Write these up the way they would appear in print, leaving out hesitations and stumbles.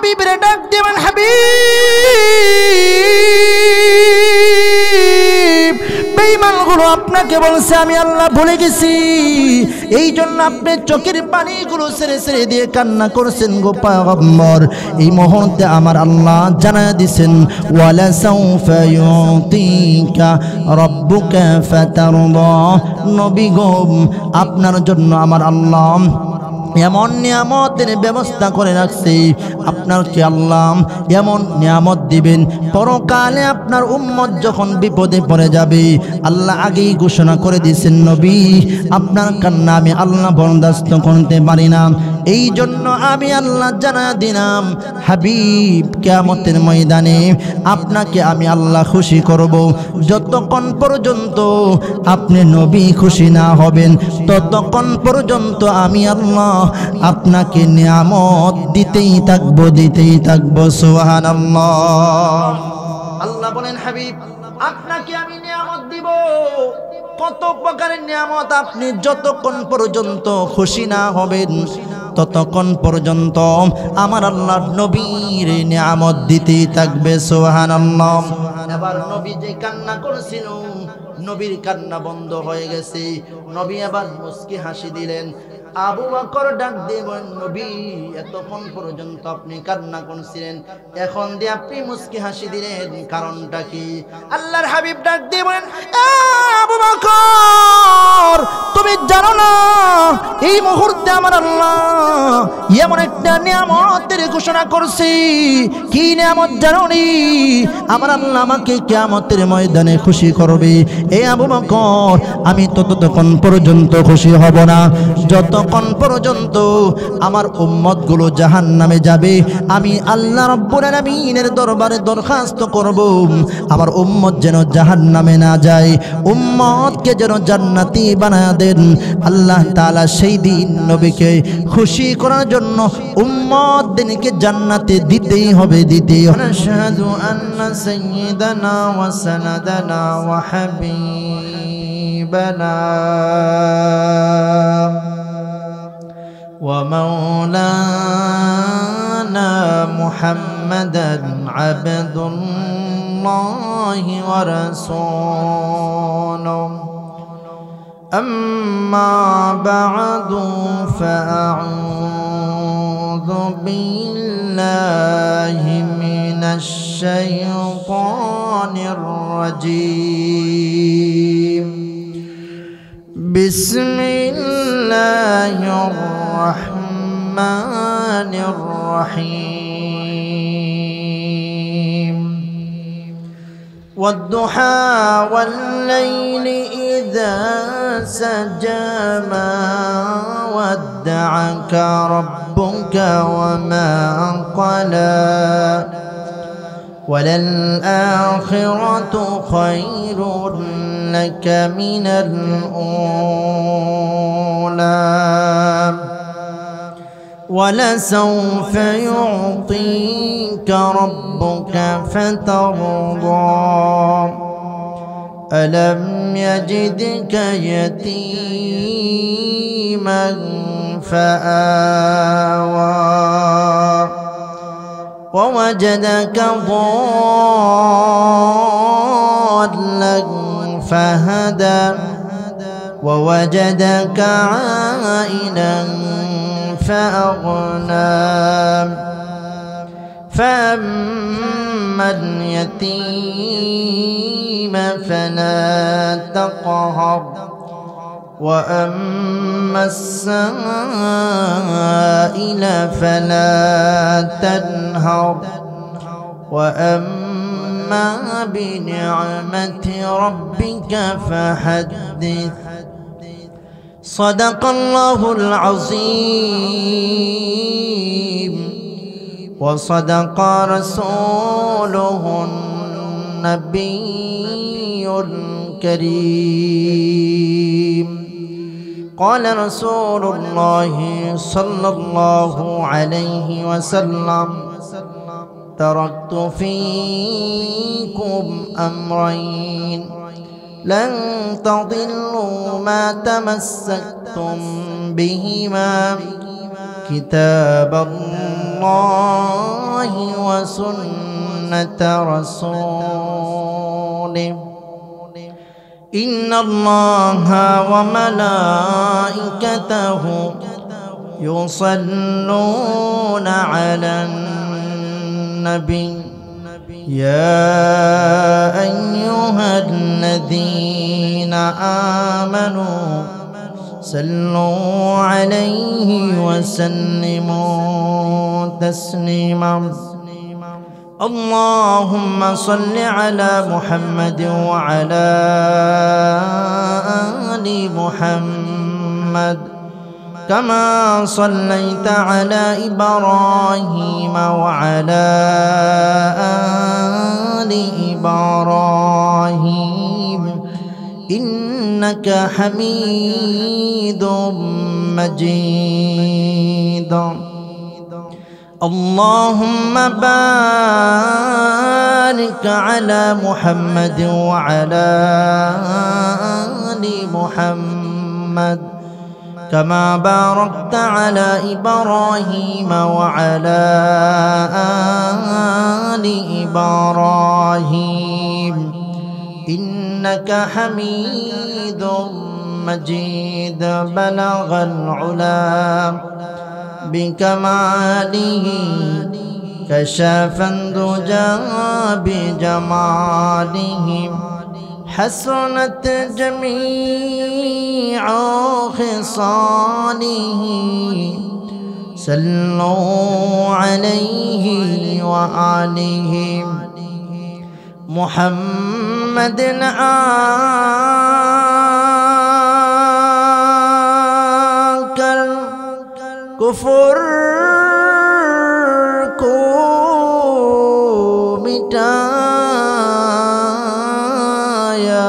হাবিবের ডাক দিবেন, হাবিব বেঈমানগুলো আপনাকে বলছে আমি আল্লাহ ভুলে গেছি, এই জন্য আপনি চোখের পানিগুলো ছেড়ে ছেড়ে দিয়ে কান্না করছেন গো পয়গম্বর। এই মুহূর্তে আমার আল্লাহ জানায় দিছেন, ওয়ালা সাউফা ইউতিকা রাব্বুকা ফাতারদা। নবী গো, আপনার জন্য আমার আল্লাহ এমন নিয়ামতের ব্যবস্থা করে রাখছে, আপনাকে আল্লাহ এমন নিয়ামত দিবেন, পরকালে আপনার উম্মত যখন বিপদে পড়ে যাবে আল্লাহ আগেই ঘোষণা করে দিয়েছেন, নবী আপনার কান্না আমি আল্লাহ বরদাস্ত করতে পারি না, এই জন্য আমি আল্লাহ জানা দিলাম হাবিব কিয়ামতের ময়দানে আপনাকে আমি আল্লাহ খুশি করব। যতক্ষণ পর্যন্ত আপনি নবী খুশি না হবেন ততক্ষণ পর্যন্ত আমি আল্লাহ আপনাকে নিয়ামত দিতেই থাকবো। সুবহানাল্লাহ। আল্লাহ বলেন, হাবিব আপনাকে আমি নিয়ামত দিব। কত প্রকারের নিয়ামত, আপনি যতক্ষণ পর্যন্ত খুশি না হবেন ততক্ষণ পর্যন্ত আমার আল্লাহ নবীর নিয়ামত দিতেই থাকবে। সুবহানাল্লাহ। এবার নবী যে কান্না করেছিল, নবীর কান্না বন্ধ হয়ে গেছে। নবী এবার মুস্কি হাসি দিলেন। আবু বকর ডাক দিয়ে বলেন, নবী এতক্ষণ পর্যন্ত আপনি কান্না করছিলেন, এখন দিয়ে আপনি মুস্কি হাসি দিলেন, কারণটা কি? আল্লাহর হাবিব ডাক দিয়ে বলেন, আবু বকর তুমি জানো না এই মুহূর্তে আমার আল্লাহ এমন একটা নিয়ামতের ঘোষণা করছি। কি নিয়ামত জানো নি? আমার আল্লাহ আমাকে কিয়ামতের ময়দানে খুশি করবে। এ আবু বকর আমি ততক্ষণ পর্যন্ত খুশি হব না যতক্ষণ পর্যন্ত আমার উম্মত গুলো জাহান্নামে যাবে। আমি আল্লাহ রাব্বুল আলামিনের দরবারে দরখাস্ত করব আমার উম্মত যেন জাহান্নামে না যায়, উম্মতকে যেন জান্নাতি বানায় দেন। আল্লাহ তাআলা সেই দিন নবীকে খুশি করার জন্য উম্মতদেরকে জান্নাতে দিতেই হবে। আশহাদু আন্না সাইয়্যিদানা ওয়া সানাদানা ওয়া হাবিবানা ومولانا محمدا عبد الله ورسوله أما بعد فأعوذ بالله من الشيطان الرجيم بسم الله الرحمن الرحيم والضحى والليل إذا سجى ما ودعك ربك وما قلى وللآخرة خير لك من الأولى ولسوف يعطيك ربك فترضى ألم يجدك يتيما فآوى ووجدك ضالا فهدى ووجدك عائلا فأغنى فأما اليتيم فلا تقهر وأما السائل فلا تنهر وأما بنعمة ربك فحدث صدق الله العظيم وصدق رسوله النبي الكريم قال رسول الله صلى الله عليه وسلم تركت فيكم أمرين لن تضلوا ما تمسكتم بهما كتاب الله الله وسنة رسوله إن الله وملائكته يصلون على النبي يا أيها الذين آمنوا صلوا عليه وسلموا تسليما اللهم صل على محمد وعلى آل محمد كما صليت على إبراهيم وعلى آل إبراهيم إنك حميد مجيد اللهم بارك على محمد وعلى آل محمد كما باركت على إبراهيم وعلى آل إبراهيم إنك حميد مجيد بلغ العلا بكماله كشف الدجى بجماله حسنت جميع خصاله صلوا عليه وآله محمد آكر كفر کو مٹایا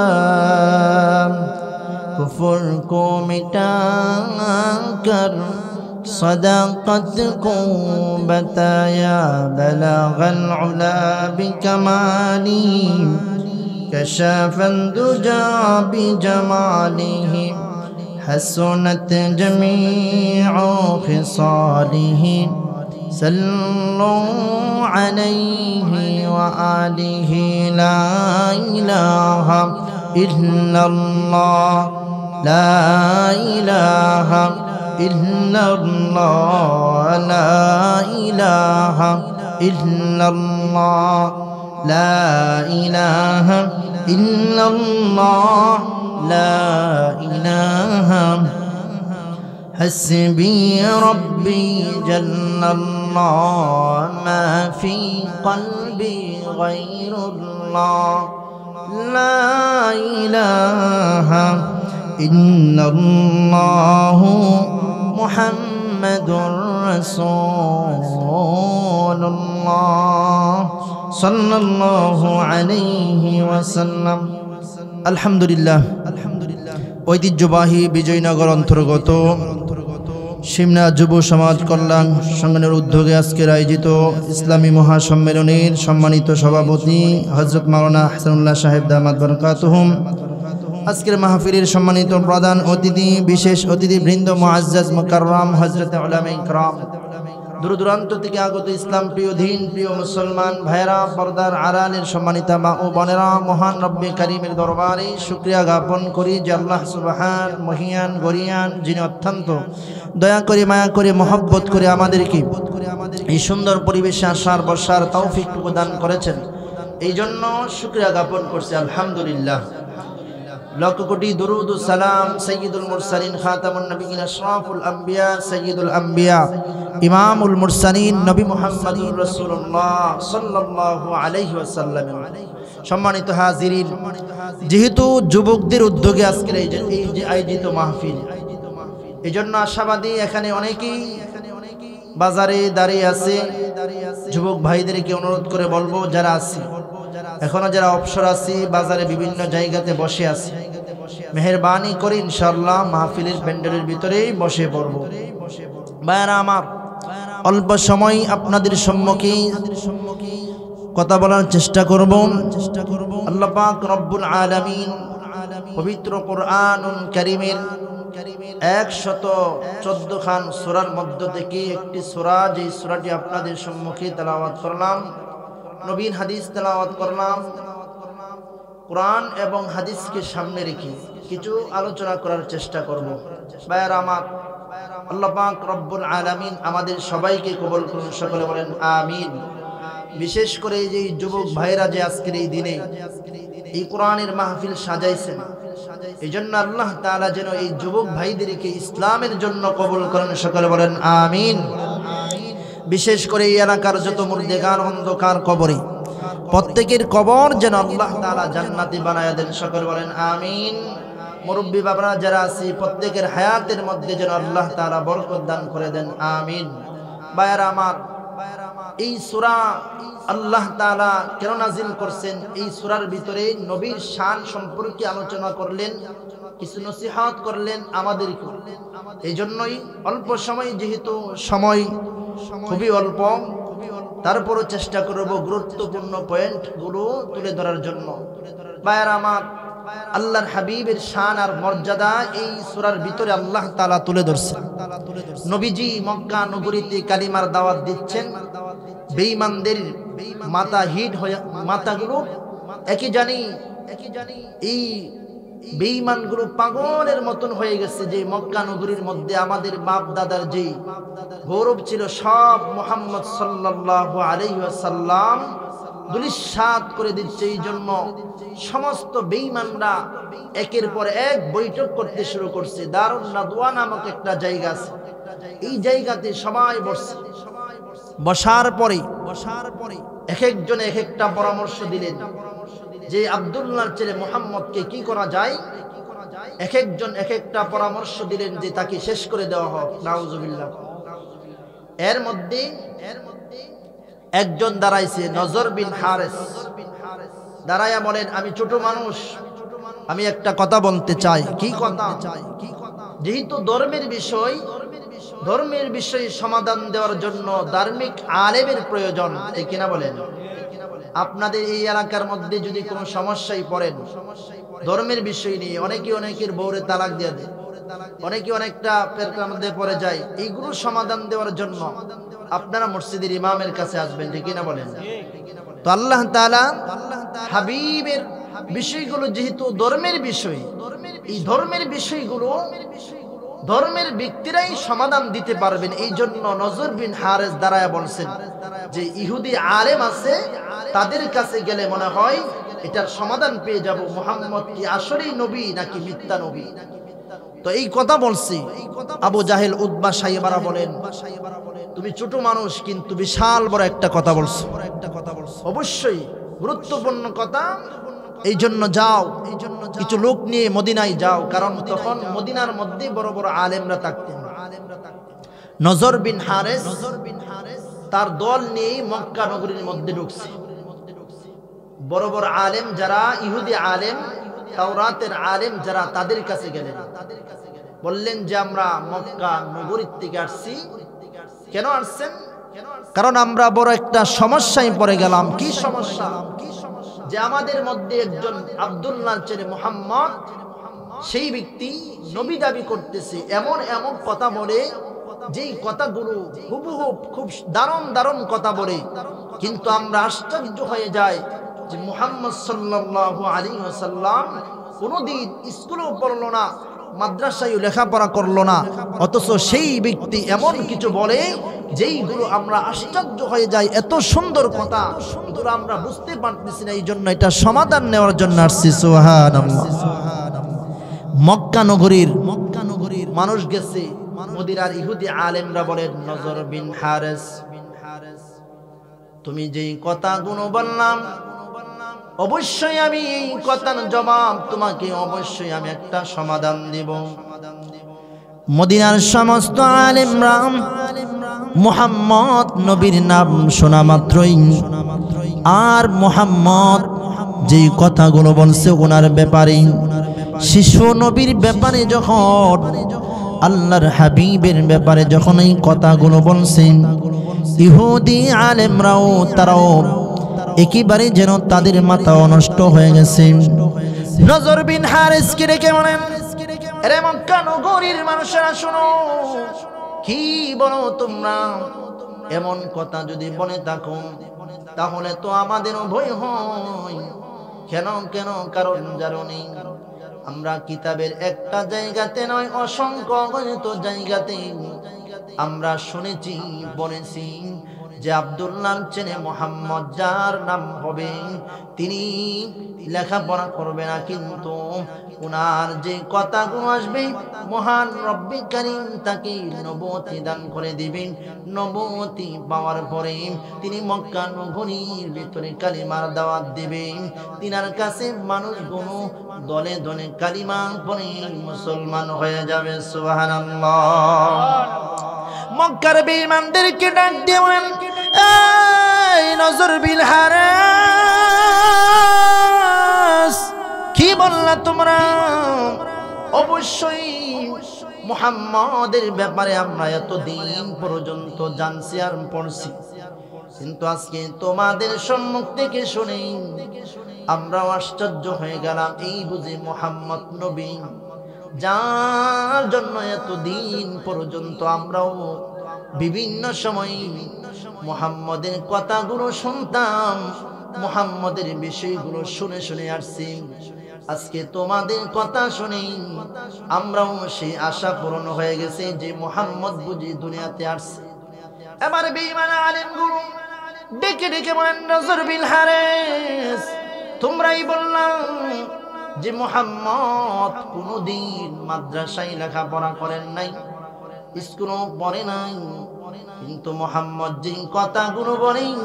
کفر کو مٹا کر صداقت کو بتایا بلغ العلا بکماله كشف الدجى بجماله حسنت جميع خصاله صلوا عليه وآله لا إله إلا الله لا إله إلا الله لا إله إلا الله لا إله إلا الله لا إله حسبي ربي جل الله ما في قلبي غير الله لا إله إلا الله محمد رسول الله صلى الله عليه وسلم الحمد لله ঐতিহ্যবাহী বিজয়নগর অন্তর্গত সিমনা যুব সমাজ কল্যাণ সংগঠনের উদ্যোগে আজকের আয়োজিত ইসলামী মহাসম্মেলনের সম্মানিত সভাপতি হযরত মাওলানা হাসানুল্লাহ সাহেব দামাত বরকাতুহুম আজকের মাহফিলের সম্মানিত প্রধান অতিথি বিশেষ অতিথিবৃন্দ মুআজ্জাজ মুকাররম হযরত উলামা ইকরাম দূর দূরান্ত থেকে আগত ইসলাম প্রিয় দিন প্রিয় মুসলমান ভাইরা পর্দার আড়ালের সম্মানিতা মা ও বোনেরা মহান রব্বে কারীমের দরবারে শুকরিয়া জ্ঞাপন করি যে আল্লাহ সুবহান মহিয়ান গরিয়ান যিনি অত্যন্ত দয়া করে মায়া করে মহব্বত করে আমাদেরকে এই সুন্দর পরিবেশে আসার বসার তৌফিক প্রদান করেছেন এই জন্য শুকরিয়া জ্ঞাপন করছি আলহামদুলিল্লাহ লাখ কোটি দুরুদ ও সালাম সাইয়্যিদুল মুরসালিন খাতামুন নবিয়্যিন আশরাফুল আম্বিয়া সাইয়্যিদুল আম্বিয়া ইমামুল মুরসালিন নবী মুহাম্মদুর রাসূলুল্লাহ সাল্লাল্লাহু আলাইহি ওয়াসাল্লাম সম্মানিত হাজিরিন যেহেতু যুবকদের উদ্যোগে আজকের এই যে আয়োজিত মাহফিল এজন্য আশাবাদী এখানে অনেকেই বাজারে দাঁড়িয়ে আছে যুবক ভাইদেরকে অনুরোধ করে বলবো যারা আছে এখনো যারা অবসর আছি বাজারে বিভিন্ন জায়গাতে বসে আছি মেহেরবানি করে ইনশাআল্লাহ মাহফিলের প্যান্ডেলের ভিতরেই বসে পড়ব ভাইরা আমার অল্প সময় আপনাদের সম্মুখে কথা বলার চেষ্টা করব আল্লাহ পাক রব্বুল আলামিন পবিত্র কোরআনুল কারীমের 114 খান সূরার মধ্য থেকে একটি সূরা, যে সূরাটি আপনাদের সম্মুখে তেলাওয়াত করলাম, নবীন হাদিস তেলাওয়াত করলাম। কোরআন এবং হাদিসকে সামনে রেখে কিছু আলোচনা করার চেষ্টা করব। ভাইয়েরা আমার, আল্লাহ পাক রব্বুল আলামিন আমাদের সবাইকে কবুল করুন, সকলে বলেন আমিন। বিশেষ করে এই যে যুবক ভাইরা যে আজকের এই দিনে এই কোরআনের মাহফিল সাজাইছেন, এই জন্য আল্লাহ তাআলা যেন এই যুবক ভাইদেরকে ইসলামের জন্য কবুল করেন, সকলে বলেন আমিন। বিশেষ করে এই এলাকার যত মুর্দেগান অন্ধকার কবরে, প্রত্যেকের কবর যেন আল্লাহ তাআলা জান্নাতি বানায়া দেন, সকলে বলেন আমিন। মুরব্বী বাবারা যারা আছি, প্রত্যেকের হায়াতের মধ্যে যেন আল্লাহ তাআলা বরকত দান করে দেন, আমিন। ভাইয়েরা আমার, এই সূরা আল্লাহ তাআলা কেন নাজিল করছেন? এই সূরার ভিতরে নবীর শান সম্পর্কে আলোচনা করলেন, কিছু নসিহত করলেন আমাদেরকে। এই জন্যই অল্প সময়, যেহেতু সময় খুবই অল্প, তারপরও চেষ্টা করব গুরুত্বপূর্ণ পয়েন্টগুলো তুলে ধরার জন্য। ভাইয়েরা আমার, আল্লাহর হাবিবের শান আর মর্যাদা এই সূরার ভিতরে আল্লাহ তাআলা তুলে ধরছেন। নবীজি মক্কা নগরীতে কালিমার দাওয়াত দিচ্ছেন, বেঈমানদের মাথা হিট হয়ে, মাথাগুলো একই জানি এই বেঈমানগুলো পাগলের মতন হয়ে গেছে যে মক্কা নগরীর মধ্যে আমাদের বাপ দাদার যে গৌরব ছিল সব মুহাম্মদ সাল্লাল্লাহু আলাইহি ওয়াসাল্লাম দুলিশাত করে দিচ্ছে। এই জন্য সমস্ত বেঈমানরা একের পর এক বৈঠক করতে শুরু করছে। দারুন নাদওয়া নামক একটা জায়গা আছে, এই জায়গাতে সবাই বসছে। বসার পরে এক একজন এক একটা পরামর্শ দিলেন যে আব্দুল্লাহর ছেলে মুহাম্মদকে কি করা যায়। এক একজন এক একটা পরামর্শ দিলেন যে তাকে শেষ করে দেওয়া হোক, নাউজুবিল্লাহ। এর মধ্যে একজন দাঁড়াইছে, নজর বিন হারেস, দাঁড়াইয়া বলেন, আমি ছোট মানুষ, আমি একটা কথা বলতে চাই। কি কথা? যেহেতু ধর্মের বিষয়ে সমাধান দেওয়ার জন্য ধার্মিক আলেমের প্রয়োজন, ঠিক কিনা বলেন? আপনাদের এই এলাকার মধ্যে যদি কোনো সমস্যায় পড়েন ধর্মের বিষয় নিয়ে, অনেকের বউরে তালাক দিয়ে দেয়, অনেকে অনেকটা পেরকার মধ্যে পড়ে যায়, এইগুলো সমাধান দেওয়ার জন্য আপনারা মসজিদের ইমামের কাছে আসবেন, ঠিক কিনা বলেন? তো আল্লাহ তাআলা হাবিবের বিষয়গুলো যেহেতু ধর্মের বিষয়, এই ধর্মের বিষয়গুলো ধর্মের ব্যক্তিরাই সমাধান দিতে পারবেন। এই জন্য নজর বিন হারেস দাঁড়ায় বলছেন যে ইহুদি আলেম আছে, তাদের কাছে গেলে মনে হয় এটার সমাধান পেয়ে যাব, মুহাম্মদ কি আসলেই নবী নাকি মিথ্যা নবী। তো এই কথা বলছি। আবু জাহেল, উতবা, সাইবারা বলেন, তুমি ছোট মানুষ কিন্তু বিশাল বড় একটা কথা বলছো, অবশ্যই গুরুত্বপূর্ণ কথা। এই জন্য যাও, কিছু লোক নিয়ে মদিনায় যাও, কারণ তখন মদিনার মধ্যে বড় বড় আলেমরা থাকতেন। নজর বিন হারেস তার দল নিয়ে মক্কা নগরীর মধ্যে ঢুকছে। বড় বড় আলেম যারা, ইহুদি আলেম, তাওরাতের আলেম যারা, তাদের কাছে গেলেন, বললেন যে আমরা মক্কা নগরীর থেকে আসছি। কেন আসছেন? কারণ আমরা বড় একটা সমস্যায় পড়ে গেলাম। কি সমস্যা? যে আমাদের মধ্যে একজন আব্দুল্লাহর ছেলে মুহাম্মদ, সেই ব্যক্তি নবী দাবি করতেছে, এমন এমন কথা বলে, যেই কথাগুলো হুবহু খুব দারুণ কথা বলে, কিন্তু আমরা আশ্চর্য হয়ে যাই যে মুহাম্মদ সাল্লাল্লাহু আলাইহি ওয়াসাল্লাম কোনোদিন স্কুলেও পড়লো না, মাদ্রাসায় লেখাপড়া করলো না, অথচ সেই ব্যক্তি এমন কিছু বলে যেইগুলো আমরা আশ্চর্য হয়ে যাই। এত সুন্দর কথা, এগুলো আমরা বুঝতে পারতেছি না। এই জন্য এটা সমাধান নেওয়ার জন্য আসছি। সুবহানাল্লাহ। মক্কা নগরীর মানুষ গেছে, মদিনার ইহুদি আলেমরা বলেন, নজর বিন হারেস, তুমি যেই কথাগুলো বললাম, অবশ্যই আমি এই কথার জবাব তোমাকে অবশ্যই আমি একটা সমাধান দিব। মদিনার সমস্ত আলেমরা মুহাম্মদ নবীর নাম শোনা মাত্রই, আর মুহাম্মদ যেই কথাগুলো বলছে ওনার ব্যাপারে, শিশু নবীর ব্যাপারে, যখন আল্লাহর হাবিবের ব্যাপারে যখন এই কথাগুলো বলছেন, ইহুদি আলেমরাও তারাও একেবারে যেন তাদের মাথা নষ্ট হয়ে গেছে। নজর বিন হারেসকে রেখে বলেন, এরে মক্কা নগরীর মানুষেরা শোনো, কি বলো তোমরা? এমন কথা যদি বলে থাকো তাহলে তো আমাদেরও ভয় হয়। কেন কেন? কারণ জানি আমরা কিতাবের একটা জায়গাতে নয়, অসংখ্য অগণিত জায়গাতে আমরা শুনেছি, বলেছি যে আব্দুল্লাহর ছেলে মুহাম্মদ যার নাম হবে, তিনি লেখাপড়া করবে না, কিন্তু উনার যে কথাগুলো আসবে মহান রব্বি কারীম তাকে নবুয়তি দান করে দিবেন। নবুয়তি পাওয়ার পরে তিনি মক্কা নগরীর ভিতরে কালিমার দাওয়াত দিবেন। তিনার কাছে মানুষগুলো দলে দলে কালিমা পড়ে মুসলমান হয়ে যাবে। সুবহানাল্লাহ। মক্কার বেঈমানদেরকে ডাক দেবেন, এই নজর বিল হারাস, কি বললা তোমরা? অবশ্যই মুহাম্মাদের ব্যাপারে আমরা এতদিন পর্যন্ত জানছি আর পড়ছি, কিন্তু আজকে তোমাদের সম্মুখ থেকে শুনে আমরাও আশ্চর্য হয়ে গেলাম। এই বুঝি মুহাম্মদ নবী, যার জন্য এতদিন পর্যন্ত আমরাও বিভিন্ন সময় মুহাম্মদের কথাগুলো শুনতাম, মুহাম্মদের বিষয়গুলো শুনে শুনে আসছি। আজকে তোমাদের কথা শুনে আমরাও সেই আশা পূরণ হয়ে গেছে যে মুহাম্মদ বুঝি দুনিয়াতে আসছে। এবার বেঈমান আলেমগুলো ডেকে ডেকে বলেন, নজর বিল হারেস, তোমরাই বললাম যে মুহাম্মদ কোনদিন মাদ্রাসায় লেখাপড়া করেন নাই, স্কুলও পড়ে নাই, কিন্তু মুহাম্মদ যে কথাগুলো বলেন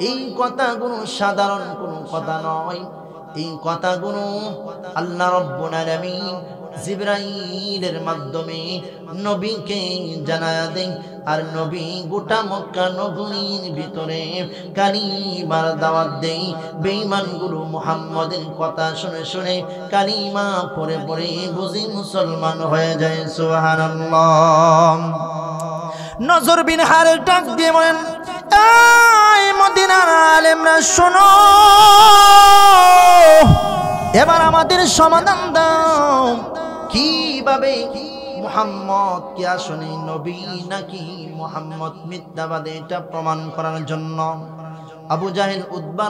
এই কথাগুলো সাধারণ কোনো কথা নয়। এই কথাগুলো আল্লাহ রাব্বুল আলামিন জিবরাইলের মাধ্যমে নবীকে জানায়া দেন, আর নবী গোটা মক্কা নগরীর ভিতরে কালিমার দাওয়াত দেয়। বেঈমানগুলো মুহাম্মদের কথা শুনে শুনে কালিমা পড়ে পড়ে বুঝি মুসলমান হয়ে যায়। সুবহানাল্লাহ। নজর বিন হারেস ডাক দিয়ে বলেন, এই মদিনার আলেমরা শোনো, এবার আমাদের সমাধান দাও, কিভাবে মুহাম্মদ কি আসলে নবী নাকি মুহাম্মদ মিথ্যাবাদী, এটা প্রমাণ করার জন্য আবু জাহেল উতবা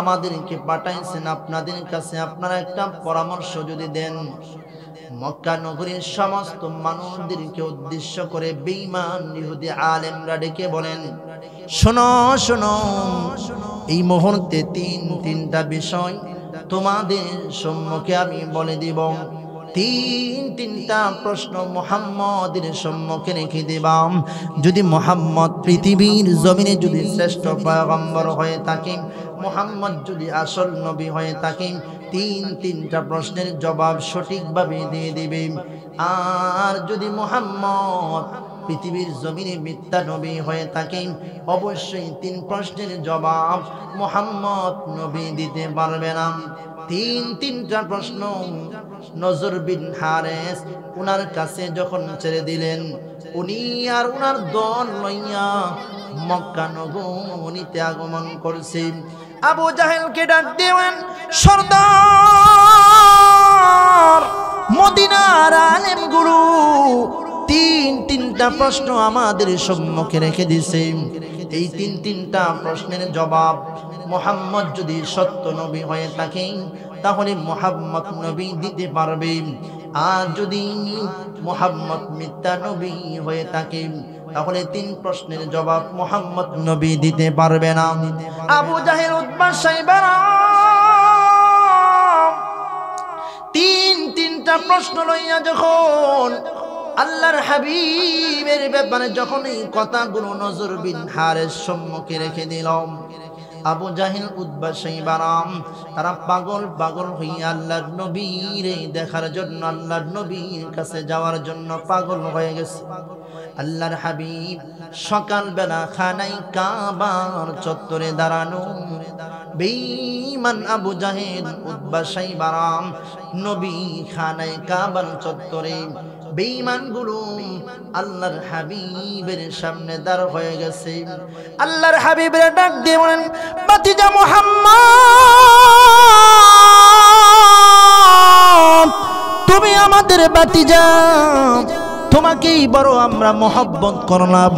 আমাদেরকে পাঠাইছেন আপনাদের কাছে। আপনারা একটা পরামর্শ যদি দেন। মক্কা নগরীর সমস্ত মানুষদেরকে উদ্দেশ্য করে বেঈমান ইহুদি আলেমরা ডেকে বলেন, শোনো শোনো, এই মুহূর্তে তিনটা বিষয় তোমাদের সম্মুখে আমি বলে দিব। তিনটা প্রশ্ন মুহাম্মদের সম্মুখে রেখে দিবাম। যদি মুহাম্মদ পৃথিবীর জমিনে যদি শ্রেষ্ঠ পয়গম্বর হয়ে থাকে, মুহাম্মদ যদি আসল নবী হয়ে থাকে, তিনটা প্রশ্নের জবাব সঠিকভাবে দিয়ে দিবে। আর যদি মুহাম্মদ পৃথিবীর জমিনে মিথ্যা নবী হয়ে থাকে, অবশ্যই 3 প্রশ্নের জবাব মুহাম্মদ নবী দিতে পারবে না। তিনটা প্রশ্ন নজর বিন হারেস উনার কাছে যখন ছেড়ে দিলেন, উনি আর উনার দল লইয়া মক্কা নগরীতে আগমন করছে। আবু জাহেলকে ডাক দেন, সর্দার, মদিনার আলেমগুলো তিনটা প্রশ্ন আমাদের সম্মুখে রেখে দিছে। এই তিনটা প্রশ্নের জবাব মুহাম্মদ যদি সত্য নবী হয়ে থাকে তাহলে মুহাম্মদ নবী দিতে পারবে, আর যদি মুহাম্মদ মিথ্যা নবী হয়ে থাকে তাহলে 3 প্রশ্নের জবাব মুহাম্মদ নবী দিতে পারবে না। আবু জাহেল উতবা সাইবারা তিনটা প্রশ্ন লইয়া যখন আল্লাহর হাবিবের ব্যাপারে যখন এই কথাগুলো নজর বিন হারেস সম্মুখে রেখে দিলাম, আবু জাহেল উতবা সাইবারাম তারা পাগল হইয়া আল্লাহর নবীরে দেখার জন্য, আল্লাহর নবীর কাছে যাওয়ার জন্য পাগল হয়ে গেছে। আল্লাহর হাবিব সকালবেলা খানায় কাবার চত্বরে দাঁড়ানো। বেঈমান আবু জাহেল উতবা সাইবারাম নবী খানায় কাবার চত্বরে, বেঈমানগুলো আল্লাহর হাবিবের সামনে দাঁড় হয়ে গেছে। আল্লাহর হাবিবের ডাক দিয়ে বলেন, ভাতিজা মুহাম্মদ, তুমি আমাদের রে বাতিজা, তোমাকেই বড় আমরা মহব্বত করলাম,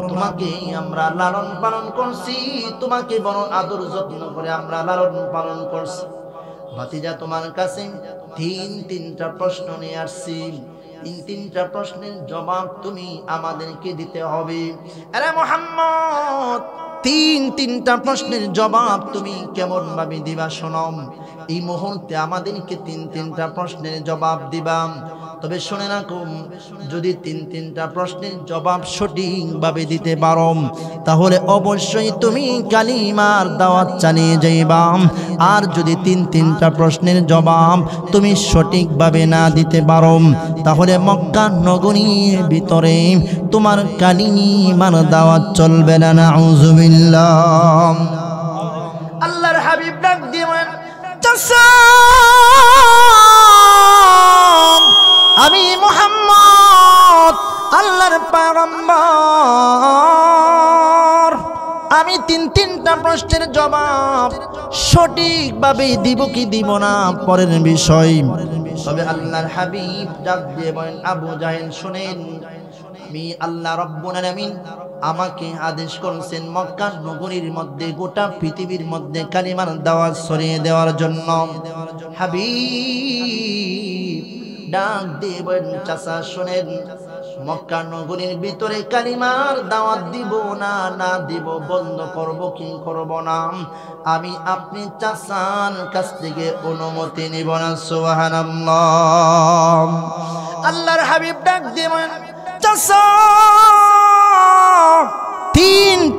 তোমাকেই আমরা লালন পালন করছি, তোমাকে বড় আদর যত্ন করে আমরা লালন পালন করছি। ভাতিজা তোমার কাছে তিনটা প্রশ্ন নিয়ে আসছি, তিনটা প্রশ্নের জবাব তুমি আমাদেরকে দিতে হবে। আরে মুহাম্মদ, তিনটা প্রশ্নের জবাব তুমি কেমন ভাবে দিবা শোনো। এই মুহূর্তে আমাদেরকে তিনটা প্রশ্নের জবাব দিবা। তবে শুনে রাখো, যদি তিনটা প্রশ্নের জবাব সঠিকভাবে দিতে পারো তাহলে অবশ্যই তুমি কালিমার দাওয়াত চালিয়ে যাইবা। আর যদি তিনটা প্রশ্নের জবাব তুমি সঠিকভাবে না দিতে পারো তাহলে মক্কা নগরীর ভিতরে তোমার কালিমার দাওয়াত চলবে না। নাউযুবিল্লাহ। আল্লাহর হাবিব ডাক দিবেন, চাচা আমি মুহাম্মদ আল্লাহর পয়গম্বর, আমি তিনটা প্রশ্নের জবাব সঠিকভাবে দিব কি দিব না পরের বিষয়। তবে আল্লাহর হাবিব ডাক দিয়ে বলেন, আবু জাহেল শুনেন, আমি আল্লাহ রাব্বুল আলামিন আমাকে আদেশ করেছেন মক্কা নগরীর মধ্যে গোটা পৃথিবীর মধ্যে কালিমার দাওয়াত ছড়িয়ে দেওয়ার জন্য। হাবিব ডাক দিয়ে বলেন, চাচা শুনেন, মক্কা নগরীর ভিতরে কালিমার দাওয়াত দিব না দিব, বন্ধ করব কি করব না, আমি আপনি চাচার কাছ থেকে অনুমতি নিব না। সুবহানাল্লাহ। আল্লাহর হাবিব ডাক দিয়ে বলেন, চাচা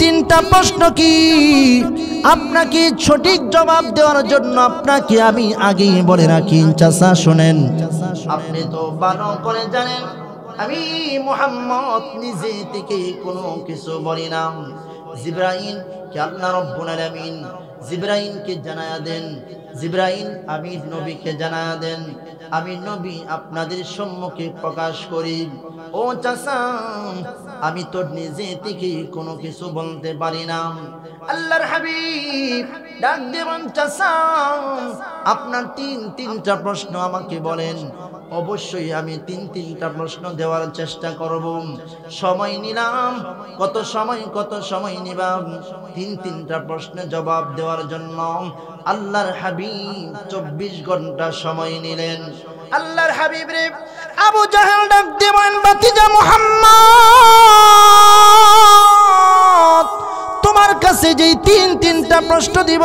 তিনটা প্রশ্ন কি, আপনাকে সঠিক জবাব দেওয়ার জন্য আপনাকে আমি আগেই বলে রাখি। চাচা শুনেন, আপনি তো ভালো করে জানেন আমি মুহাম্মদ নিজে থেকে কোনো কিছু বলি না। জিবরাইল কে আল্লাহ রাব্বুল আলামিন জিবরাইলকে জানায়া দেন, জিবরাইল আমি নবীকে জানায়া দেন, আমি নবী আপনাদের সম্মুখে প্রকাশ করি। ও চাচা, আমি তো নিজে থেকে কোনো কিছু বলতে পারি না। আল্লাহর হাবিব ডাক দেবেন, চাচা আপনার তিনটা প্রশ্ন আমাকে বলেন, অবশ্যই আমি তিনটা প্রশ্ন দেওয়ার চেষ্টা করব। সময় নিলাম, কত সময় নিবাম তিনটা প্রশ্নের জবাব দেওয়ার জন্য। আল্লাহর হাবিব 24 ঘন্টা সময় নিলেন। আল্লাহর হাবিব রে আবু জাহেল ডাক দেবেন, ভাতিজা মুহাম্মদ তোমার কাছে যেই তিনটা প্রশ্ন দিব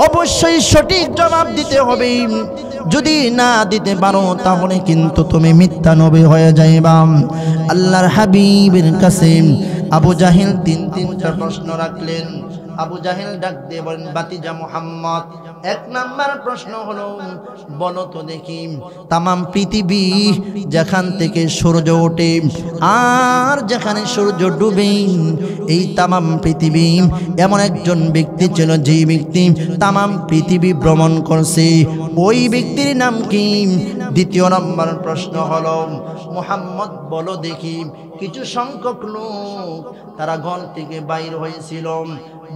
অবশ্যই সঠিক জবাব দিতে হবে, যদি না দিতে পারো তাহলে কিন্তু তুমি মিথ্যা নবী হয়ে যাইবা। আল্লাহর হাবিবের কাছে আবু জাহেল তিনটা প্রশ্ন রাখলেন। আবু জাহেল ডাক দিয়ে বলেন, ভাতিজা মুহাম্মদ, 1 নাম্বার প্রশ্ন হলো, বলো তো দেখি তামাম পৃথিবী যেখান থেকে সূর্য ওঠে আর যেখানে সূর্য ডুবে, এই তামাম পৃথিবী এমন একজন ব্যক্তি ছিল যে ব্যক্তি তামাম পৃথিবী ভ্রমণ করছে, ওই ব্যক্তির নাম কি? দ্বিতীয় নম্বর প্রশ্ন হলো, মুহাম্মদ বলো দেখি কিছু সংখ্যক লোক তারা ঘর থেকে বাইর হয়েছিল,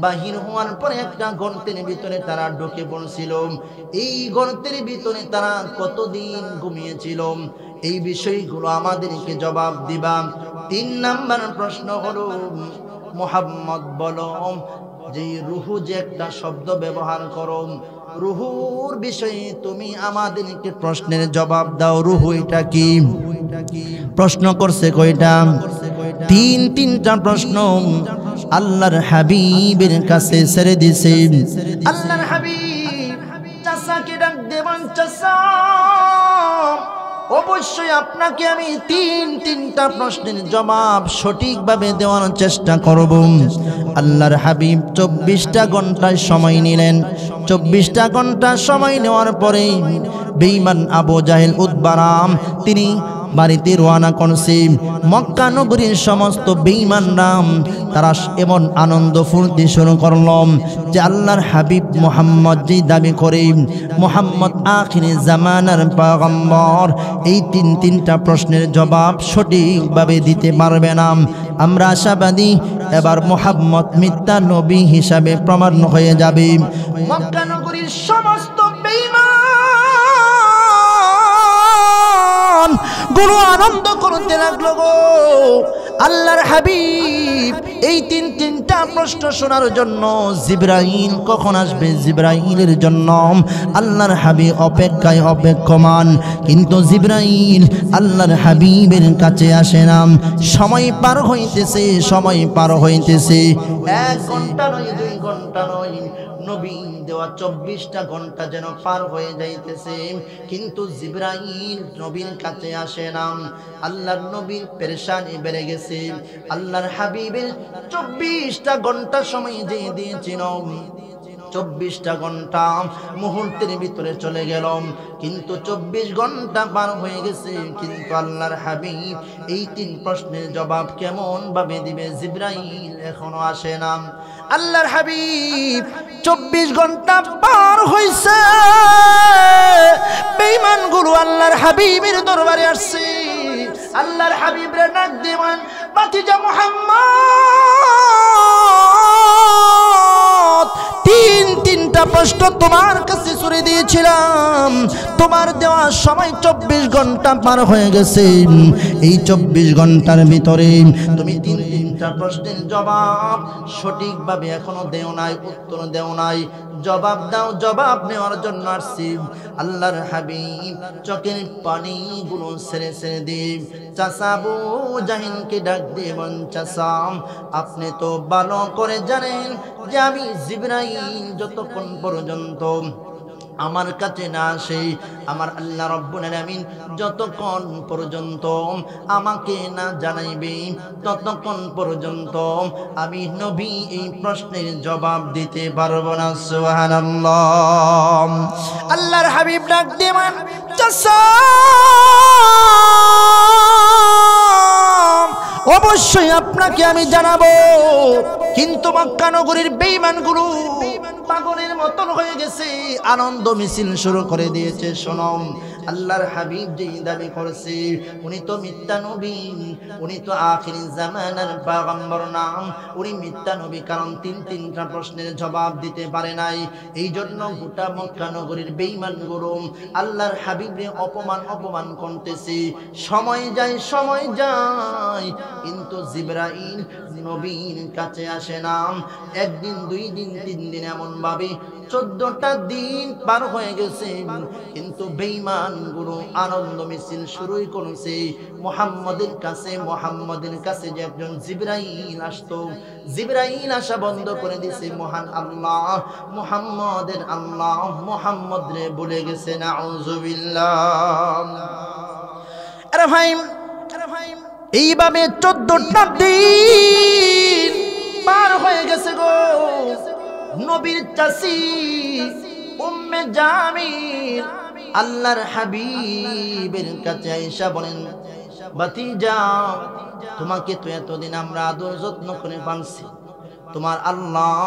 বাহির হওয়ার পরে একটা গর্তের ভিতরে তারা ঢুকে পড়ছিল, এই গর্তের ভিতরে তারা কতদিন ঘুমিয়েছিল, এই বিষয়গুলো আমাদেরকে জবাব দিবা। 3 নাম্বার প্রশ্ন হলো, মুহাম্মদ বলো যে রুহু যে একটা শব্দ ব্যবহার করো, রুহুর বিষয়ে তুমি আমাদেরকে প্রশ্নের জবাব দাও, রুহু এটা কি? প্রশ্ন করছে কয়টা? তিনটা প্রশ্ন আল্লাহর হাবিবের কাছে ছেড়ে দিছে। আল্লাহর হাবিব চাচাকে ডাক দেবেন, চাচা অবশ্যই আপনাকে আমি তিনটা প্রশ্নের জবাব সঠিকভাবে দেওয়ার চেষ্টা করব। আল্লাহর হাবিব 24টা ঘন্টায় সময় নিলেন। 24টা ঘন্টা সময় নেওয়ার পরে বেঈমান আবু জাহেল উদ্বারাম তিনি বাড়িতে রওনা করছে। মক্কা নগরীর সমস্ত বেঈমানরা তারা এমন আনন্দ ফুর্তি শুরু করল যে আল্লাহর হাবিব মুহাম্মদ যে দাবি করে মুহাম্মদ আখিরি জামানার পয়গম্বর, এই তিনটা প্রশ্নের জবাব সঠিকভাবে দিতে পারবে না। আমরা আশাবাদী এবার মুহাম্মদ মিথ্যা নবী হিসাবে প্রমাণ হয়ে যাবে। মক্কা নগরীর সমস্ত বেঈমান গুলো আনন্দ করতে লাগলো গো। আল্লাহর হাবিব এই তিনটা প্রশ্ন শোনার জন্য জিবরাইল কখন আসবে, জিবরাইলের জন্য আল্লাহর হাবিব অপেক্ষায় অপেক্ষমান। কিন্তু জিবরাইল আল্লাহর হাবিবের কাছে আসে না। সময় পার হইতেছে, সময় পার হইতেছে। 1 ঘন্টা নয়, 2 ঘন্টা নয়, নবী দেওয়া 24টা ঘন্টা যেন পার হয়ে যাইতেছে, কিন্তু জিবরাইল নবীর কাছে আসে না। আল্লাহর নবীর পেরেশানি বেড়ে গেছে। আল্লাহর হাবিবের 24টা ঘন্টা সময় যে দিয়েছিল, 24টা ঘন্টা মুহূর্তের ভিতরে চলে গেল, কিন্তু 24 ঘন্টা পার হয়ে গেছে, কিন্তু আল্লাহর হাবিব এই 3 প্রশ্নের জবাব কেমন ভাবে দিবে, জিবরাইল এখনো আসে না। আল্লাহর হাবিব 24 ঘন্টা পার হইছে, বেঈমানগুলো আল্লাহর হাবিবের দরবারে আসছে। আল্লাহর হাবিবরে ডাক দিবেন, ভাতিজা মুহাম্মদ, তিনটা প্রশ্ন তোমার কাছে ছুড়ে দিয়েছিলাম, তোমার দেওয়া সময় 24 ঘন্টা পার হয়ে গেছে। এই 24 ঘন্টার ভিতরে তুমি তিনটা প্রশ্নের জবাব সঠিকভাবে এখনো দেও নাই, উত্তর দেও নাই। জবাব দাও, জবাব নেওয়ার জন্য আসছি। আল্লাহর হাবিব চোখের পানিগুলো ছেড়ে ছেড়ে দিয়ে চাচা আবু জাহিলকে ডাক দিয়ে বলেন, চাচা আপনি তো ভালো করে জানেন যে আমি জিবরাইল যতক্ষণ পর্যন্ত আমার কাছে না আসে, আমার আল্লাহ রাব্বুল আলামিন যতক্ষণ পর্যন্ত আমাকে না জানাইবে, ততক্ষণ পর্যন্ত আমি নবী এই প্রশ্নের জবাব দিতে পারবো না। সুবহানাল্লাহ। আল্লাহর হাবিব ডাক দিবেন, চাচা অবশ্যই আপনাকে আমি জানাবো, কিন্তু মক্কা নগরীর বেঈমানগুলো পাগলের মতন হয়ে গেছে, আনন্দ মিছিল শুরু করে দিয়েছে। শোনো, আল্লাহর হাবিব যেই দাবি করছে উনি তো মিথ্যা নবী, উনি তো আখির জামানার পয়গম্বর নাম, উনি মিথ্যা নবী, কারণ তিনটা প্রশ্নের জবাব দিতে পারে নাই। এই জন্য গোটা মক্কা নগরীর বেঈমানগুলো আল্লাহর হাবিবরে অপমান করতেছে। সময় যায়, কিন্তু জিবরাইল নবীর কাছে আসে না। 1 দিন, 2 দিন, 3 দিন, এমন ভাবে 14টা দিন পার হয়ে গেছে, কিন্তু বেঈমানগুলো আনন্দ মিছিল শুরুই করেছে মুহাম্মদের কাছে যে একজন জিবরাইল আসতো, জিবরাইল আসা বন্ধ করে দিয়েছে। মহান আল্লাহ মুহাম্মদের আল্লাহ মুহাম্মদ রে বলে গেছে, নাউজুবিল্লাহ। আরে ভাই, এইভাবে 14টা দিন পার হয়ে গেছে গো। নবীর চাচি উম্মে জামিল আল্লাহর হাবিবের কাছে আয়েশা বলেন, ভাতিজা তোমাকে তো এতদিন আমরা আদর যত্ন করে পালছি, তোমার আল্লাহ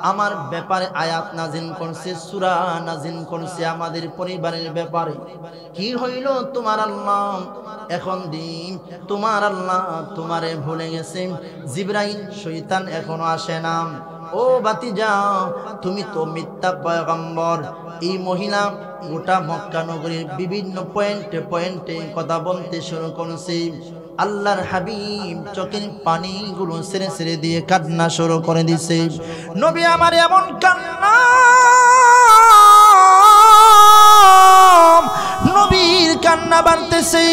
আমার ব্যাপারে আয়াত নাজিল করছে, সূরা নাজিল করছে আমাদের পরিবারের ব্যাপারে। কি হইল তোমার আল্লাহ? এখন দিন তোমার আল্লাহ তোমারে ভুলে গেছে, জিবরাইল শয়তান এখনো আসে না। ও ভাতিজা, তুমি তো মিথ্যা পয়গম্বর। এই মহিলা গোটা মক্কা নগরীর বিভিন্ন পয়েন্টে কথা বলতে শুরু করেছে। আল্লাহর হাবিব চোখের পানিগুলো ছেড়ে দিয়ে কান্না শুরু করে দিছে। নবী আমার এমন কান্না, নবীর কান্না বাড়তেছে।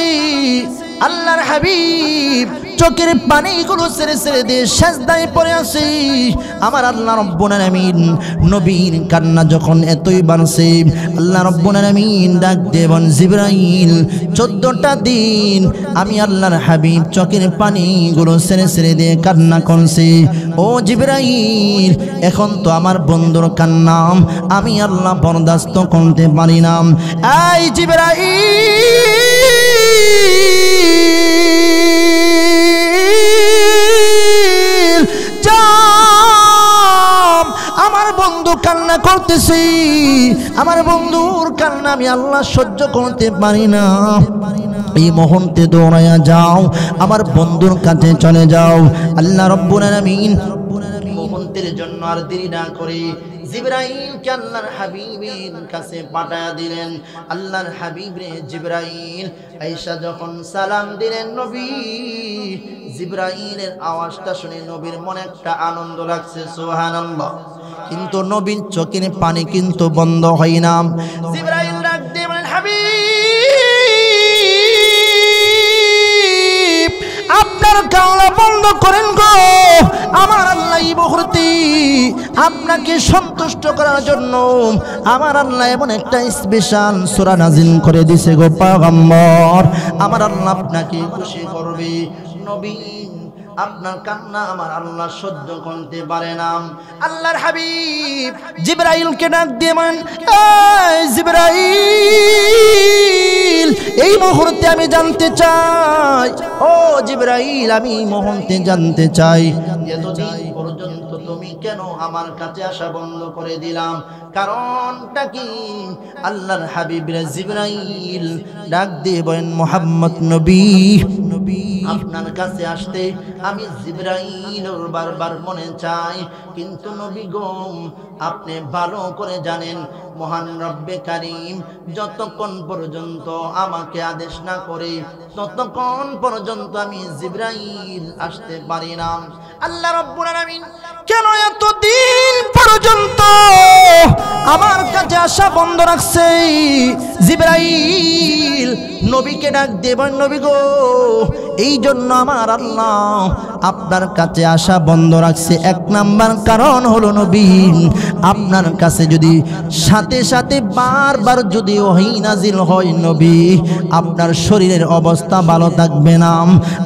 আল্লাহর হাবিব চোখের পানিগুলো ছেড়ে দিয়ে সেজদায় পড়ে আছে। আমার আল্লাহ রাব্বুল আলামিন নবীর কান্না যখন এতই বাড়ছে, আল্লাহ রাব্বুল আলামিন ডাক দেবেন, জিবরাইল 14টা দিন আমি আল্লাহর হাবিব চোখের পানিগুলো ছেড়ে দিয়ে কান্না করছি। ও জিবরাইল, এখন তো আমার বন্ধুর কান্না আমি আল্লাহ বরদাস্ত করতে পারি না। এই জিবরাইল, আমার বন্ধু কান্না করতেছি, আমার বন্ধুর কান্না আমি আল্লাহ সহ্য করতে পারি না। এই মুহূর্তে দৌড়াইয়া যাও, আমার বন্ধুর কাছে চলে যাও। আল্লাহ রাব্বুল আলামিন মুহূর্তের জন্য আর দেরি না করে জিবরাইলকে আল্লাহর হাবিবের কাছে পাঠায়া দিলেন। আল্লাহর হাবিব রে জিবরাইল আয়েশা যখন সালাম দিলেন নবী, জিবরাইলের আওয়াজটা শুনে নবীর মনে একটা আনন্দ লাগছে, সুবহানাল্লাহ। কিন্তু নবীর চোখের পানি কিন্তু বন্ধ হয় না। জিবরাইল ডাক দিয়ে বলেন, হাবিব আপনার কান্না বন্ধ করেন গো, আমার আল্লাহ এই মুহূর্তে আপনাকে সন্তুষ্ট করার জন্য আমার আল্লাহ এমন একটা স্পেশাল সূরা নাজিল করে দিয়েছে গো পয়গম্বর, আমার আল্লাহ আপনাকে খুশি করবে। নবী আপনার কান্না আমার আল্লাহ সহ্য করতে পারে না। আল্লাহর হাবিব জিবরাইলকে ডাক দিয়ে বলেন, এই জিবরাইল এই মুহূর্তে আমি জানতে চাই, ও জিবরাইল আমি এই মুহূর্তে জানতে চাই এতদিন পর্যন্ত তুমি কেন আমার কাছে আসা বন্ধ করে দিলাম, কারণটা কি? আল্লাহর হাবিব জিবরাইল ডাক দিয়ে বলেন, মুহাম্মদ নবী আপনার কাছে আসতে আমি জিবরাইলের বারবার মনে চাই, কিন্তু নবী গো আপনি ভালো করে জানেন মহান রব্বে কারীম যতক্ষণ পর্যন্ত আমাকে আদেশ না করে ততক্ষণ পর্যন্ত আমি জিবরাইল আসতে পারি না। আল্লাহ রাব্বুল আলামিন কেন এতদিন পর্যন্ত আমার কাছে আসা বন্ধ রাখছে? জিবরাইল নবীকে ডাক দেবেন, নবী গো এই জন্য আমার আল্লাহ আপনার কাছে আসা বন্ধ রাখছে। এক নাম্বার কারণ হলো নবী আপনার কাছে যদি সাথে সাথে বারবার যদি ওহী নাজিল হয় নবী আপনার শরীরের অবস্থা ভালো থাকবে না,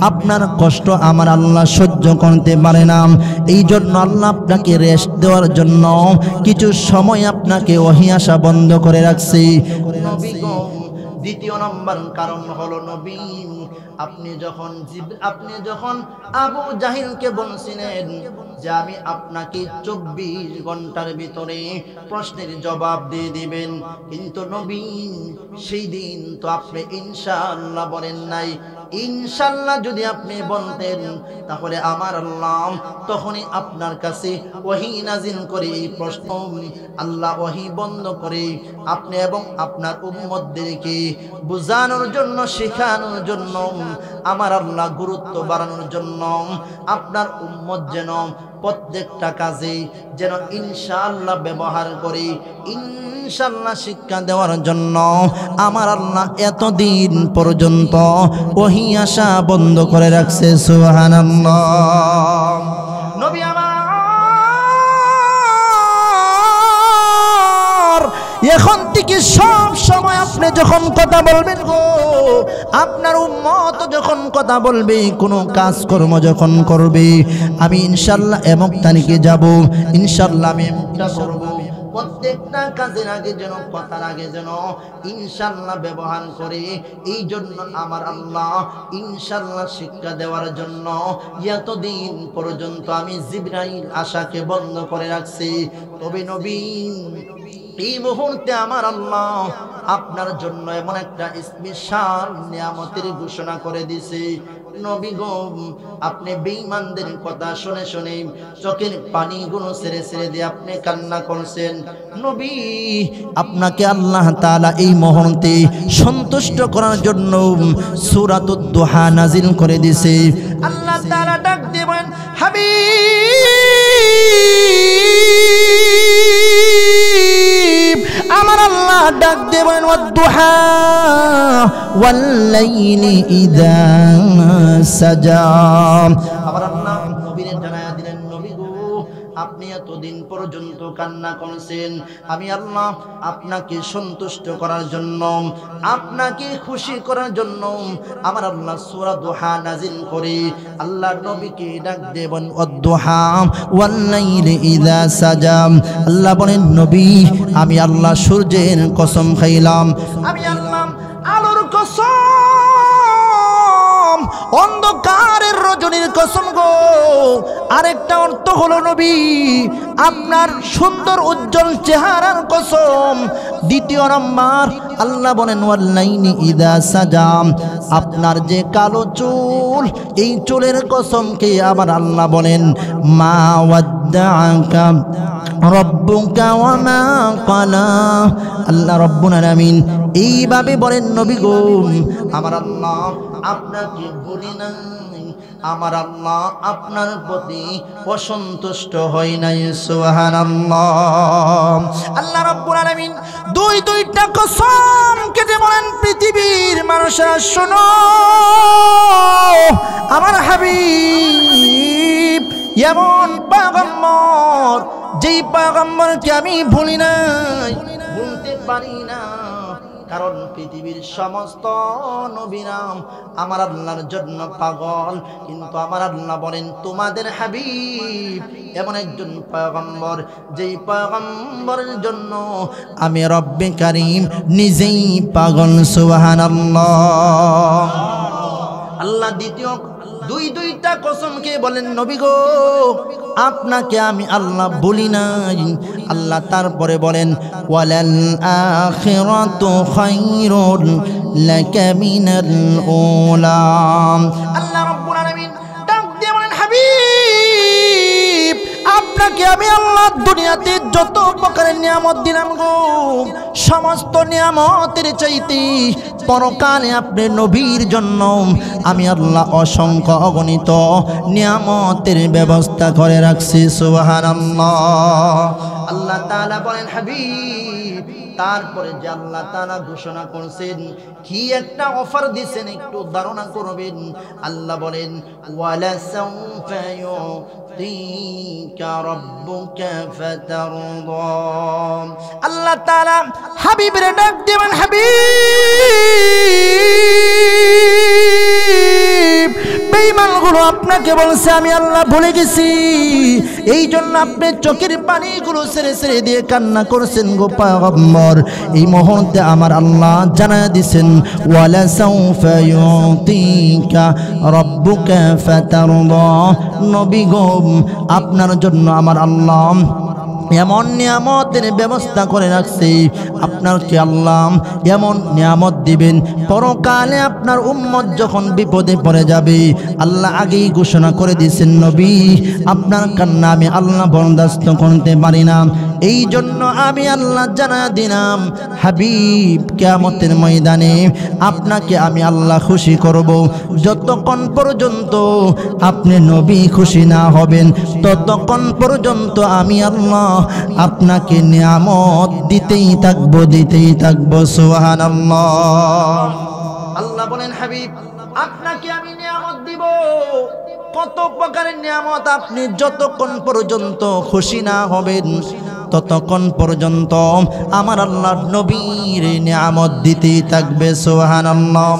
আপনার কষ্ট আমার আল্লাহ সহ্য করতে পারে না। এই জন্য আল্লাহ আপনাকে রেস্ট দেওয়ার জন্য কিছু সময় আপনাকে ওহী আসা বন্ধ করে রাখছে। নবী গো দ্বিতীয় নম্বর কারণ হলো নবী আপনি যখন আবু জাহিলকে বলছিলেন যে আমি আপনাকে 24 ঘন্টার ভিতরে প্রশ্নের জবাব দিয়ে দিবেন, কিন্তু নবী সেই দিন তো আপনি ইনশাআল্লাহ বলেন নাই। ইনশাআল্লাহ যদি আপনি বলতেন তাহলে আমার আল্লাহ তখনই আপনার কাছে ওহী নাজিল করে এই প্রশ্ন আল্লাহ ওহী বন্ধ করে আপনি এবং আপনার উম্মতদেরকে বুঝানোর জন্য শেখানোর জন্য আমার আল্লাহ গুরুত্ব বাড়ানোর জন্য আপনার উম্মত যেন প্রত্যেকটা কাজে যেন ইনশাআল্লাহ ব্যবহার করে ইনশাআল্লাহ শিক্ষা দেওয়ার জন্য আমার আল্লাহ এতদিন পর্যন্ত ওহী আসা বন্ধ করে রাখছে। সুবহানাল্লাহ। নবী আমার এখন থেকে সব সময় আপনি যখন কথা বলবেন গো আপনার উম্মত যখন কথা বলবে কোনো কাজকর্ম যখন করবে আমি ইনশাআল্লাহ এমক তারিখে যাব, ইনশাআল্লাহ আমি এমনটা করব, প্রত্যেকটা কাজের আগে যেন কথার আগে যেন ইনশাআল্লাহ ব্যবহার করে। এই জন্য আমার আল্লাহ ইনশাআল্লাহ শিক্ষা দেওয়ার জন্য এতদিন পর্যন্ত আমি জিবরাইল আশাকে বন্ধ করে রাখছি। তবে নবী এই মুহূর্তে আমার আল্লাহ আপনার জন্য এমন একটা স্পেশাল নিয়ামতের ঘোষণা করে দিছে। নবী গো আপনি বেঈমানদের কথা শুনে শুনে চোখের পানিগুলো ছেড়ে ছেড়ে দিয়ে আপনি কান্না করছেন। নবী আপনাকে আল্লাহ তাআলা এই মুহূর্তে সন্তুষ্ট করার জন্য সূরাতুদ দুহা নাজিল করে দিয়েছে। আল্লাহ তাআলা ডাক দিবেন, হাবিব আমার আল্লাহ ডাক দেবেন, ওয়াদ-দুহা ওয়াল-লাইলি ইযা সাজা। আমার আল্লাহ নবীরে জানায়া দিলেন, নবী গো আপনি এতদিন পর্যন্ত কান্না করছেন, আমি আল্লাহ আপনাকে সন্তুষ্ট করার জন্য আপনাকে খুশি করার জন্য আমার আল্লাহ সূরা দুহা নাজিল করে আল্লাহর নবীকে ডাক দেবেন, ওয়াদ-দুহা ওয়াল-লাইলি ইযা সাজা। আল্লাহ বলেন, নবী আমি আল্লাহ সূর্যের কসম খাইলাম, আমি আল্লাহ আলোর কসম, অন্ধকারের রজনীর কসম গো। আরেকটা অর্থ হলো নবী আপনার সুন্দর উজ্জ্বল চেহারার কসম। দ্বিতীয় নম্বর আল্লাহ বলেন ওয়াল্লাইলি ইযা সাজাম, আপনার যে কালো চুল, এই চুলের কসমকে আবার আল্লাহ বলেন মা ওয়াদ্দাআকা রব্বুকা ওয়া মা ক্বালা। আল্লাহ রাব্বুল আলামিন এইভাবে বলেন নবী গো, আমার আল্লাহ আপনাকে বলি নাই, আমার আল্লাহ আপনার প্রতি অসন্তুষ্ট হয় নাই। সুবহানাল্লাহ। আল্লাহ রাব্বুল আলামিন দুইটা কসম কেটে বলেন পৃথিবীর মানুষেরা শোনো, আমার হাবিব এমন পয়গম্বর, যেই পয়গম্বরকে আমি ভুলি নাই, ভুলতে পারি না। কারণ পৃথিবীর সমস্ত নবীরাম আমার আল্লাহর জন্য পাগল, কিন্তু আমার আল্লাহ বলেন তোমাদের হাবিব এমন একজন পয়গম্বর, যেই পয়গম্বরের জন্য আমি রব্বে কারীম নিজেই পাগল। সুবহানাল্লাহ। আল্লাহ দ্বিতীয় দুইটা কসমকে বলেন নবী গো, আপনাকে আমি আল্লাহ বলি নাই। আল্লাহ তারপরে বলেন ওয়ালাল আখিরাতু খায়রুল লাকা মিনাল উলা। আল্লাহ রাব্বুল আলামিন ডাক দিয়ে বলেন হাবিব, আপনাকে আমি আল্লাহ দুনিয়াতে যত প্রকারের নিয়ামত দিলাম গো, সমস্ত নিয়ামতের চাইতে পরকালে আপনি নবীর জন্য আমি আল্লাহ অসংখ্য অগণিত নিয়ামতের ব্যবস্থা করে রাখছি। সুবহানাল্লাহ। আল্লাহ তাআলা বলেন হাবিব, তারপরে যে আল্লাহ তাআলা ঘোষণা করছেন, কি একটা অফার দিবেন একটু ধারণা করবেন। আল্লাহ বলেন ওয়ালা সাউফা ইউতিকা রাব্বুকা ফাতারদা। আল্লাহ তাআলা হাবিবের ডাক দিবেন হাবিব, বেঈমানগুলো আপনাকে বলছে আমি আল্লাহ ভুলে গেছি, এই জন্য আপনি চোখের পানিগুলো ছেড়ে ছেড়ে দিয়ে কান্না করছেন গো পয়গম্বর। এই মুহূর্তে আমার আল্লাহ জানায় দিয়েছেন ওয়ালা সাউফা ইউতিকা রাব্বুকা ফাতারদা। নবী গো, আপনার জন্য আমার আল্লাহ এমন নিয়ামতের ব্যবস্থা করে রাখছে, আপনাকে আল্লাহ এমন নিয়ামত দিবেন, পরকালে আপনার উম্মত যখন বিপদে পড়ে যাবে আল্লাহ আগেই ঘোষণা করে দিয়েছেন নবী আপনার কান্না আমি আল্লাহ বরদাস্ত করতে পারি না। এই জন্য আমি আল্লাহ জানা দিলাম হাবিব, কিয়ামতের ময়দানে আপনাকে আমি আল্লাহ খুশি করব। যতক্ষণ পর্যন্ত আপনি নবী খুশি না হবেন ততক্ষণ পর্যন্ত আমি আল্লাহ আপনাকে নিয়ামত দিতেই থাকবো। সুবহানাল্লাহ। আল্লাহ বলেন হাবিব, আপনাকে আমি নিয়ামত দিব, কত প্রকারের নিয়ামত। আপনি যতক্ষণ পর্যন্ত খুশি না হবেন ততক্ষণ পর্যন্ত আমার আল্লাহ নবীর নিয়ামত দিতেই থাকবে। সুবহানাল্লাহ।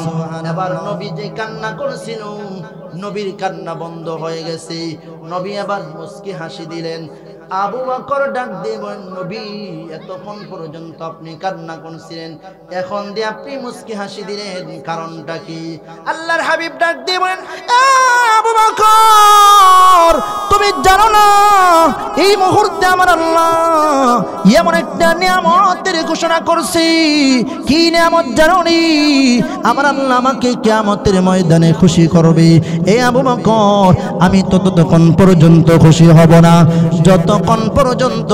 এবার নবী যে কান্না করেছিল, নবীর কান্না বন্ধ হয়ে গেছে, নবী আবার মুস্কি হাসি দিলেন। আবু বকর ডাক দিয়ে বলেন নবী, এতক্ষণ পর্যন্ত আপনি কান্না করছিলেন, এখন দিয়ে আপনি মুস্কি হাসি দিলেন, কারণটা কি? আল্লাহর হাবিব ডাক দিয়ে বলেন আবু বকর, তুমি জানো না এই মুহূর্তে আমার আল্লাহ এমন একটা নিয়ামতের ঘোষণা করছি। কি নিয়ামত জানো নি? আমার আল্লাহ আমাকে কিয়ামতের ময়দানে খুশি করবে। এ আবু বকর, আমি ততক্ষণ পর্যন্ত খুশি হব না যতক্ষণ পর্যন্ত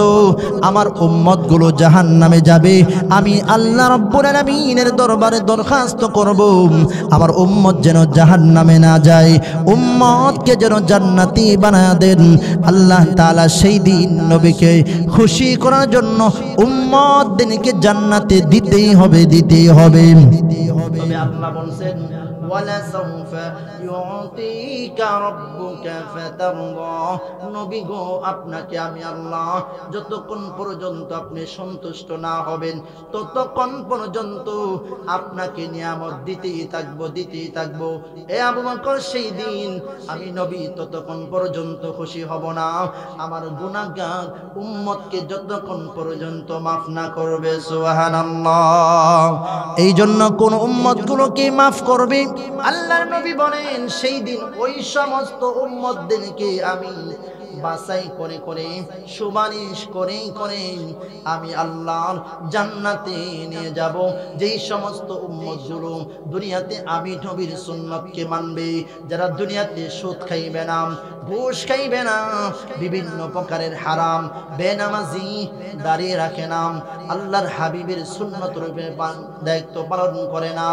আমার উম্মতগুলো জাহান্নামে যাবে। আমি আল্লাহ রাব্বুল আলামিনের দরবারে দরখাস্ত করব আমার উম্মত যেন জাহান্নামে না যায়, উম্মতকে যেন জান্নাতি বানায় দেন। আল্লাহ তাআলা সেই দিন নবীকে খুশি করার জন্য উম্মতদেরকে জান্নাতে দিতেই হবে। তবে আল্লাহ বলেন ওয়ালা সাউফা ইউতিকা রাব্বুকা ফাতারদা। নবী গো, আপনাকে আমি আল্লাহ যতক্ষণ পর্যন্ত আপনি সন্তুষ্ট না হবেন ততক্ষণ পর্যন্ত আপনাকে নিয়ামত দিতেই থাকবো। এ আবু বকর, সেই দিন আমি নবী ততক্ষণ পর্যন্ত খুশি হব না আমার গুনাহগার উম্মতকে যতক্ষণ পর্যন্ত মাফ না করবে। সুবহানাল্লাহ। এই জন্য কোন উম্মতগুলোকে মাফ করবে আল্লাহর নবী বলেন সেই দিন ওই সমস্ত উম্মতদেরকে আমি বাছাই করে করে সুপারিশ করে করে আমি আল্লাহর জান্নাতে নিয়ে যাব। যেই সমস্ত উম্মতগুলো দুনিয়াতে আমি নবীর সুন্নতকে মানবে, যারা দুনিয়াতে সুদ খাইবে না, ঘুষ খাইবে না, বিভিন্ন প্রকারের হারাম, বেনামাজি, দাঁড়িয়ে রাখে না, আল্লাহর হাবিবের সুন্নত রূপে দায়িত্ব পালন করে না,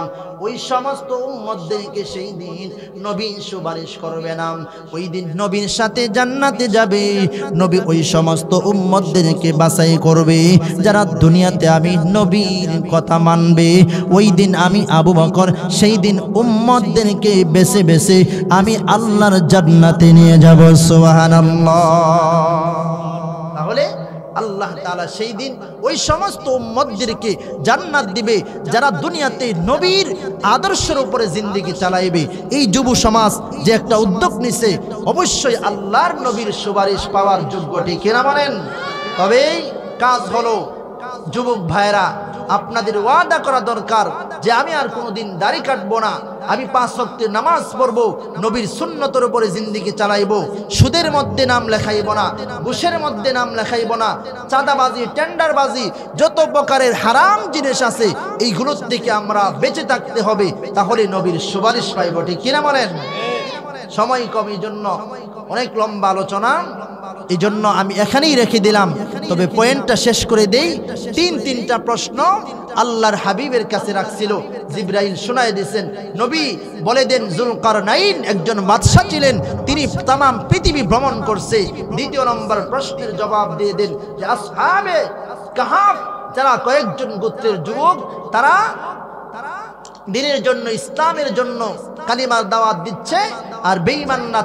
ওই সমস্ত উম্মতদেরকে সেই দিন নবী সুপারিশ করবে না। ওই দিন নবীর সাথে জান্নাতে যাবে। নবী ওই সমস্ত উম্মতদেরকে বাছাই করবে যারা দুনিয়াতে আমি নবীর কথা মানবে। ওই দিন আমি আবু বকর সেই দিন উম্মতদেরকে বেছে বেছে আমি আল্লাহর জান্নাতে নিয়ে যাব। সুবহানাল্লাহ। তাহলে আল্লাহ তাআলা সেই দিন ওই সমস্ত উম্মতদেরকে জান্নাত দিবে যারা দুনিয়াতে নবীর আদর্শের উপরে জিন্দেগি চালাইবে। এই যুব সমাজ যে একটা উদ্যোগ নিছে, অবশ্যই আল্লাহর নবীর সুপারিশ পাওয়ার যোগ্য, ঠিক কিনা বলেন? তবেই কাজ হলো। যুবক ভাইরা, আপনাদের ওয়াদা করা দরকার যে আমি আর কোনোদিন দাড়ি কাটবো না, আমি 5 ওয়াক্তের নামাজ পড়বো, নবীর সুন্নতের উপরে জিন্দেগি চালাইবো, সুদের মধ্যে নাম লেখাইব না, ঘুষের মধ্যে নাম লেখাইব না, চাঁদাবাজি, টেন্ডারবাজি, যত প্রকারের হারাম জিনিস আছে এইগুলোর থেকে আমরা বেঁচে থাকতে হবে। তাহলে নবীর সুপারিশ পাইব, ঠিক কিনা বলেন? সময় কম, এই জন্য অনেক লম্বা আলোচনা, এই জন্য আমি এখানেই রেখে দিলাম। তবে পয়েন্টটা শেষ করে দেই। 3টা প্রশ্ন আল্লাহর হাবিবের কাছে রাখছিল, জিবরাইল শোনায় দিয়েছেন, নবী বলে দেন যুলকারনাইন একজন বাদশা ছিলেন, তিনি তাম পৃথিবী ভ্রমণ করছে। 2 নম্বর প্রশ্নের জবাব দিয়ে দেন যে আসহাবে কাহাফ যারা কয়েকজন গোত্রের যুবক, তারা দিনের জন্য, ইসলামের জন্য কালিমার দাওয়াত দিচ্ছে, আর বেঈমানরা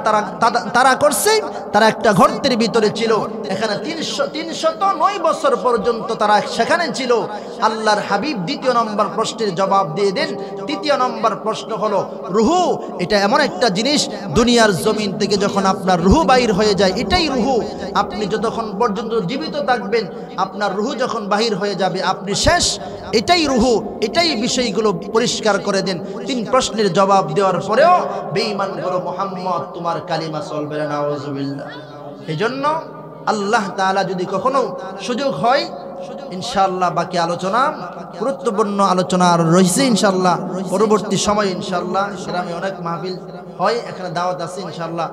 তারা করছে, তারা একটা গর্তের ভিতরে ছিল। এখানে 309 বছর পর্যন্ত তারা সেখানে ছিল। আল্লাহর হাবিব 2 নম্বর প্রশ্নের জবাব দিয়ে দেন। 3 নম্বর প্রশ্ন হলো রুহু। এটা এমন একটা জিনিস, দুনিয়ার জমিন থেকে যখন আপনার রুহু বাইর হয়ে যায়, এটাই রুহু। আপনি যতক্ষণ পর্যন্ত জীবিত থাকবেন, আপনার রুহু যখন বাহির হয়ে যাবে আপনি শেষ। এটাই রুহু, এটাই বিষয়গুলো পরিষ্কার করে দেন। 3 প্রশ্নের জবাব দেওয়ার পরেও বেঈমান বলো মুহাম্মদ তোমার কালিমা চলবে না, নাউযুবিল্লাহ। এজন্য আল্লাহ তাআলা যদি কখনো সুযোগ হয়, ইনশাআল্লাহ বাকি আলোচনা, গুরুত্বপূর্ণ আলোচনা আর রয়েছে ইনশাআল্লাহ পরবর্তী সময়। ইনশাআল্লাহ গ্রামে অনেক মাহফিল হয়, এখানে দাওয়াত আছে ইনশাআল্লাহ।